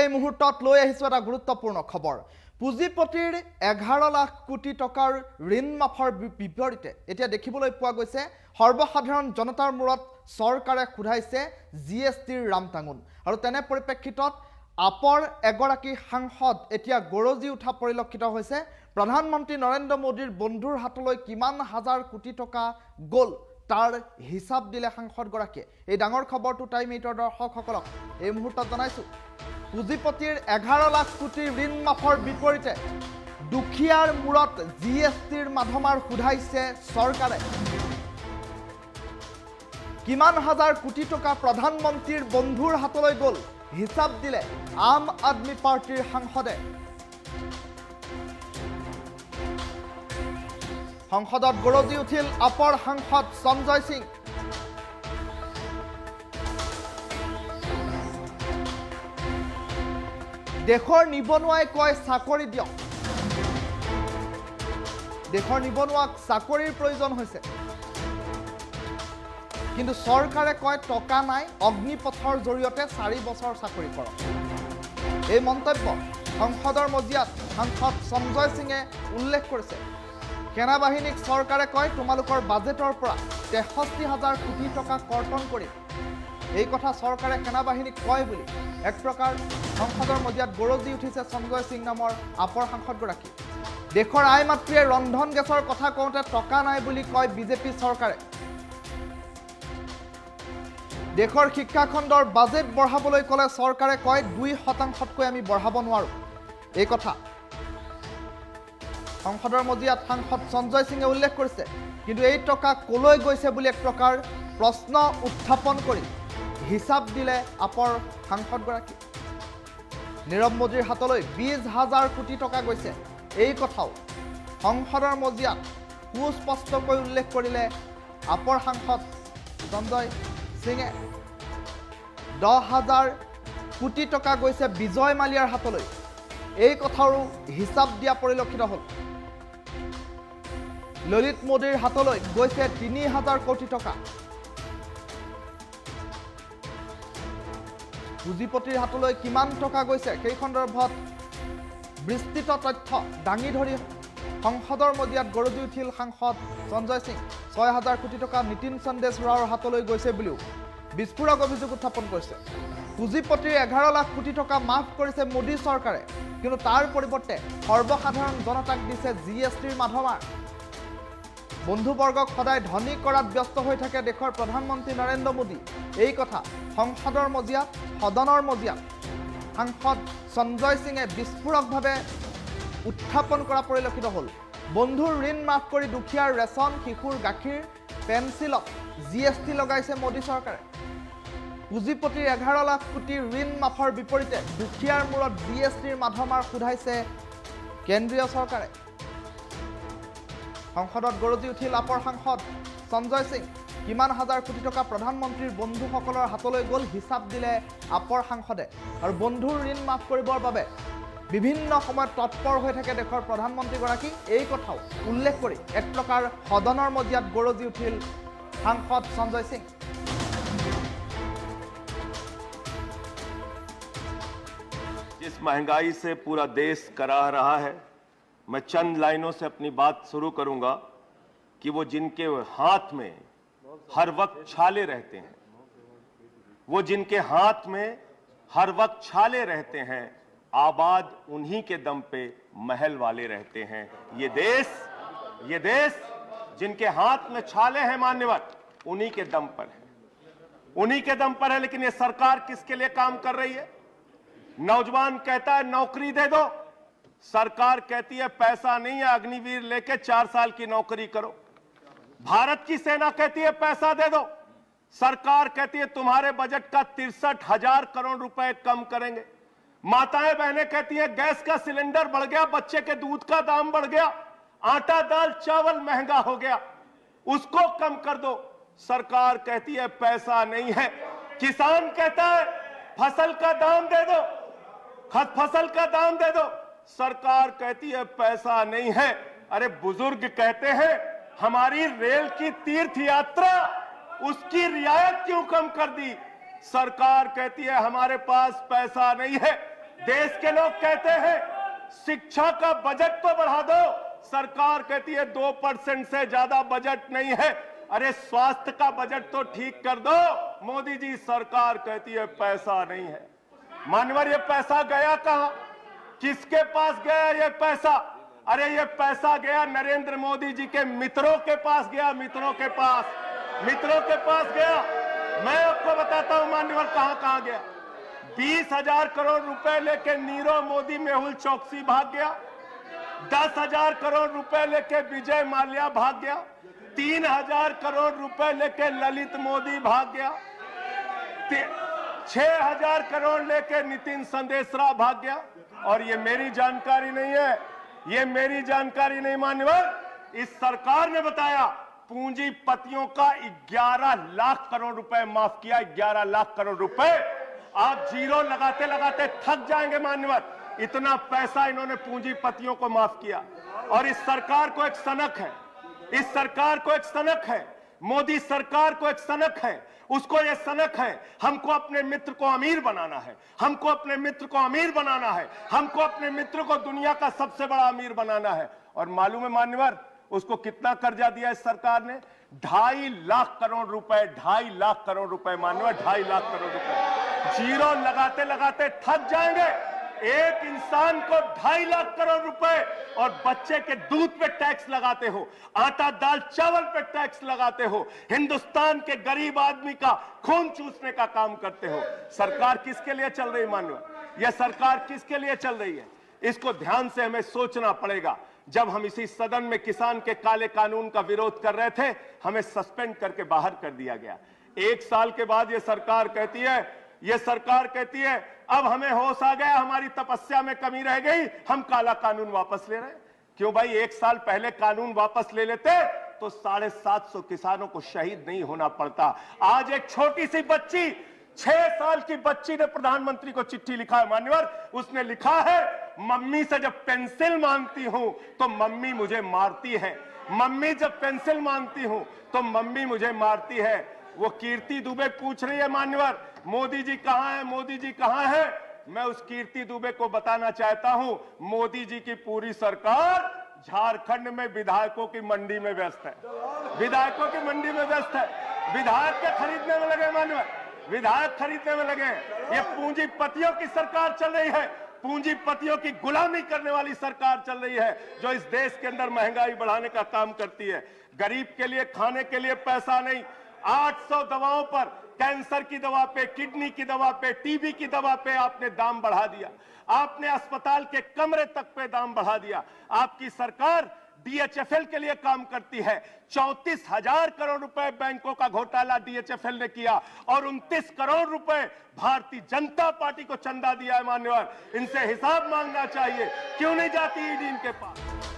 এই মুহূৰ্তত লৈ আহিছোঁ এটা গুৰুত্বপূৰ্ণ খবৰ। পুঁজিপতিৰ 11 লাখ কোটি টকাৰ ঋণ মাফৰ বিপৰীতে এতিয়া দেখিবলৈ পোৱা গৈছে সৰ্বসাধাৰণ জনতাৰ মূৰত চৰকাৰে খুধাইছে জিএছটিৰ ৰামটাঙোন। আৰু তেনে পৰিপ্ৰেক্ষিতত আপৰ এগৰাকী সাংসদ এতিয়া গৰজি উঠা পৰিলক্ষিত হৈছে। প্ৰধানমন্ত্ৰী নৰেন্দ্ৰ মোদীৰ বন্ধুৰ হাতলৈ কিমান হাজাৰ কোটি টকা গ'ল তাৰ হিচাপ দিলে সাংসদগৰাকীয়ে। এই ডাঙৰ খবৰটো টাইম 8ৰ দৰ্শকসকলক এই মুহূৰ্তত জনাইছোঁ। পুঁজিপতিৰ 11 লাখ কোটি ঋণ মাফৰ বিপৰীতে দুখীয়াৰ মূৰত জিএছটিৰ মাধমাৰ সোধাইছে চৰকাৰে। কিমান হাজাৰ কোটি টকা প্ৰধানমন্ত্ৰীৰ বন্ধুৰ হাতলৈ গ'ল হিচাপ দিলে আম আদমি পাৰ্টিৰ সাংসদে। সংসদত গৰজি উঠিল আপৰ সাংসদ সঞ্জয় সিং। দেশৰ নিবনুৱাই কয় চাকৰি দিয়ক, দেশৰ নিবনুৱাক চাকৰিৰ প্ৰয়োজন হৈছে, কিন্তু চৰকাৰে কয় টকা নাই, অগ্নিপথৰ জৰিয়তে 4 বছৰ চাকৰি কৰক। এই মন্তব্য সংসদৰ মজিয়াত সাংসদ সঞ্জয় সিঙে উল্লেখ কৰিছে। সেনা বাহিনীক চৰকাৰে কয় তোমালোকৰ বাজেটৰ পৰা 63,000 কোটি টকা কৰ্তন কৰিম। এই কথা চৰকাৰে সেনা বাহিনীক কয় বুলি এক প্ৰকাৰ সংসদৰ মজিয়াত গৰজি উঠিছে সঞ্জয় সিং নামৰ আপৰ সাংসদগৰাকী। দেশৰ আই মাতৃয়ে ৰন্ধন গেছৰ কথা কওঁতে টকা নাই বুলি কয় বিজেপি চৰকাৰে। দেশৰ শিক্ষাখণ্ডৰ বাজেট বঢ়াবলৈ ক'লে চৰকাৰে কয় 2% আমি বঢ়াব নোৱাৰোঁ। এই কথা সংসদৰ মজিয়াত সাংসদ সঞ্জয় সিঙে উল্লেখ কৰিছে। কিন্তু এই টকা কলৈ গৈছে বুলি এক প্ৰকাৰ প্ৰশ্ন উত্থাপন কৰি হিচাপ দিলে আপৰ সাংসদগৰাকী। নীৰৱ মোদীৰ হাতলৈ 20,000 কোটি টকা গৈছে, এই কথাও সংসদৰ মজিয়াত সুস্পষ্টকৈ উল্লেখ কৰিলে আপৰ সাংসদ সঞ্জয় সিঙে। 10,000 কোটি টকা গৈছে বিজয় মালিয়াৰ হাতলৈ, এই কথাৰো হিচাপ দিয়া পৰিলক্ষিত হ'ল। ললিত মোদীৰ হাতলৈ গৈছে 3,000 কোটি টকা। পুঁজিপতিৰ হাতলৈ কিমান টকা গৈছে সেই সন্দৰ্ভত বিস্তৃত তথ্য দাঙি ধৰি সংসদৰ মজিয়াত গৰজি উঠিল সাংসদ সঞ্জয় সিং। 6,000 কোটি টকা নীতিন সন্দেশ ৰাওৰ হাতলৈ গৈছে বুলিও বিস্ফোৰক অভিযোগ উত্থাপন কৰিছে। পুঁজিপতিৰ 11 লাখ কোটি টকা মাফ কৰিছে মোদী চৰকাৰে, কিন্তু তাৰ পৰিৱৰ্তে সৰ্বসাধাৰণ জনতাক দিছে জিএছটিৰ মাধমাৰ। বন্ধুবৰ্গক সদায় ধনী কৰাত ব্যস্ত হৈ থাকে দেশৰ প্ৰধানমন্ত্ৰী নৰেন্দ্ৰ মোদী। এই কথা সংসদৰ মজিয়াত সদনৰ মজিয়াত সাংসদ সঞ্জয় সিঙে বিস্ফোৰকভাৱে উত্থাপন কৰা পৰিলক্ষিত হ'ল। বন্ধুৰ ঋণ মাফ কৰি দুখীয়াৰ ৰেচন, শিশুৰ গাখীৰ, পেঞ্চিলত জিএছটি লগাইছে মোদী চৰকাৰে। পুঁজিপতিৰ 11 লাখ কোটি ঋণ মাফৰ বিপৰীতে দুখীয়াৰ মূৰত জিএছটিৰ মাধমাৰ সোধাইছে কেন্দ্ৰীয় চৰকাৰে। সংসদত গৰজি উঠিল আপৰ সাংসদ সঞ্জয় সিং। কিমান হাজাৰ কোটি টকা প্ৰধানমন্ত্ৰীৰ বন্ধুসকলৰ হাতলৈ গ'ল হিচাপ দিলে আপৰ সাংসদে। আৰু বন্ধুৰ ঋণ মাফ কৰিবৰ বাবে বিভিন্ন সময়ত তৎপৰ হৈ থাকে দেশৰ প্ৰধানমন্ত্ৰীগৰাকী, এই কথাও উল্লেখ কৰি এক প্ৰকাৰ সদনৰ মজিয়াত গৰজি উঠিল সাংসদ সঞ্জয় সিং। जिस महंगाई से पूरा देश कराह रहा है, मैं चंद लाइनों से अपनी बात शुरू करूंगा कि वो जिनके हाथ में हर वक्त छाले रहते हैं, वो जिनके हाथ में हर वक्त छाले रहते हैं, आबाद उन्हीं के दम पे महल वाले रहते हैं। ये देश जिनके हाथ में छाले हैं मान्यवर, उन्हीं के दम पर है, उन्हीं के दम पर है। लेकिन ये सरकार किसके लिए काम कर रही है? नौजवान कहता है नौकरी दे दो, सरकार कहती है पैसा नहीं है, अग्निवीर लेके 4 साल की नौकरी करो। भारत की सेना कहती है पैसा दे दो, सरकार कहती है तुम्हारे बजट का 63,000 करोड़ रुपए कम करेंगे। माताएं बहनें कहती है गैस का सिलेंडर बढ़ गया, बच्चे के दूध का दाम बढ़ गया, आटा दाल चावल महंगा हो गया, उसको कम कर दो, सरकार कहती है पैसा नहीं है। किसान कहता है फसल का दाम दे दो, फसल का दाम दे दो, सरकार कहती है पैसा नहीं है। अरे बुजुर्ग कहते हैं हमारी रेल की तीर्थ यात्रा, उसकी रियायत क्यों कम कर दी? सरकार कहती है हमारे पास पैसा नहीं है। देश के लोग कहते हैं शिक्षा का बजट तो बढ़ा दो, सरकार कहती है 2% से ज्यादा बजट नहीं है। अरे स्वास्थ्य का बजट तो ठीक कर दो, मोदी जी सरकार कहती है पैसा नहीं है। मान्यवर ये पैसा गया कहां, किसके पास गया ये पैसा? अरे ये पैसा गया नरेंद्र मोदी जी के मित्रों के पास गया, मित्रों के पास गया। मैं आपको बताता हूं मान्यवर कहां कहां गया। 20,000 करोड़ रुपए लेके नीरव मोदी मेहुल चौकसी भाग गया, 10,000 करोड़ रुपए लेके विजय माल्या भाग गया, 3,000 करोड़ रुपए लेके ललित मोदी भाग गया, 6,000 करोड़ लेके नितिन संदेशरा भाग गया। और ये मेरी जानकारी नहीं है, ये मेरी जानकारी नहीं मान्यवर, इस सरकार ने बताया पूंजीपतियों का 11 लाख करोड़ रुपए माफ किया। 11 लाख करोड़ रुपए आप जीरो लगाते लगाते थक जाएंगे मान्यवर, इतना पैसा इन्होंने पूंजीपतियों को माफ किया। और इस सरकार को एक सनक है, इस सरकार को एक सनक है, मोदी सरकार को एक सनक है, उसको ये सनक है हमको अपने मित्र को अमीर बनाना है, हमको अपने मित्र को अमीर बनाना है, हमको अपने मित्र को दुनिया का सबसे बड़ा अमीर बनाना है। और मालूम है मान्यवर उसको कितना कर्जा दिया इस सरकार ने? 2.5 लाख करोड़ रुपए, 2.5 लाख करोड़ रुपए मान्यवर, 2.5 लाख करोड़ रुपए। जीरो लगाते लगाते थक जाएंगे। एक इंसान को 2.5 लाख करोड़ रुपए और बच्चे के दूध पे टैक्स लगाते हो, आटा दाल चावल पे टैक्स लगाते हो, हिंदुस्तान के गरीब आदमी का खून चूसने का काम करते हो। सरकार किसके लिए चल रही मान्यवर? यह सरकार किसके लिए चल रही है? इसको ध्यान से हमें सोचना पड़ेगा। जब हम इसी सदन में किसान के काले कानून का विरोध कर रहे थे, हमें सस्पेंड करके बाहर कर दिया गया। 1 साल के बाद यह सरकार कहती है अब हमें होश आ गया, हमारी तपस्या में कमी रह गई, हम काला कानून वापस ले रहे हैं। क्यों भाई? 1 साल पहले कानून वापस ले लेते तो 750 किसानों को शहीद नहीं होना पड़ता। आज एक छोटी सी बच्ची, 6 साल की बच्ची ने प्रधानमंत्री को चिट्ठी लिखा है मान्यवर। उसने लिखा है मम्मी से जब पेंसिल मांगती हूं तो मम्मी मुझे मारती है, मम्मी जब पेंसिल मांगती हूं तो मम्मी मुझे मारती है। वो कीर्ति दुबे पूछ रही है मान्यवर मोदी जी कहां है, मोदी जी कहां है? मैं उस कीर्ति दुबे को बताना चाहता हूं मोदी जी की पूरी सरकार झारखंड में विधायकों की मंडी में व्यस्त है, विधायकों की मंडी में व्यस्त है, विधायक के खरीदने में लगे मान्यवर, विधायक खरीदने में लगे। ये पूंजीपतियों की सरकार चल रही है, पूंजीपतियों की गुलामी करने वाली सरकार चल रही है, जो इस देश के अंदर महंगाई बढ़ाने का काम करती है। गरीब के लिए खाने के लिए पैसा नहीं, 800 दवाओं पर, कैंसर की दवा पे, किडनी की दवा पे, टीबी की दवा पे आपने दाम बढ़ा दिया, आपने अस्पताल के कमरे तक पे दाम बढ़ा दिया। आपकी सरकार डीएचएफएल के लिए काम करती है। 34,000 करोड़ रुपए बैंकों का घोटाला डीएचएफएल ने किया और 29 करोड़ रुपए भारतीय जनता पार्टी को चंदा दिया है मान्यवर। इनसे हिसाब मांगना चाहिए, क्यों नहीं जाती ईडी इनके पास?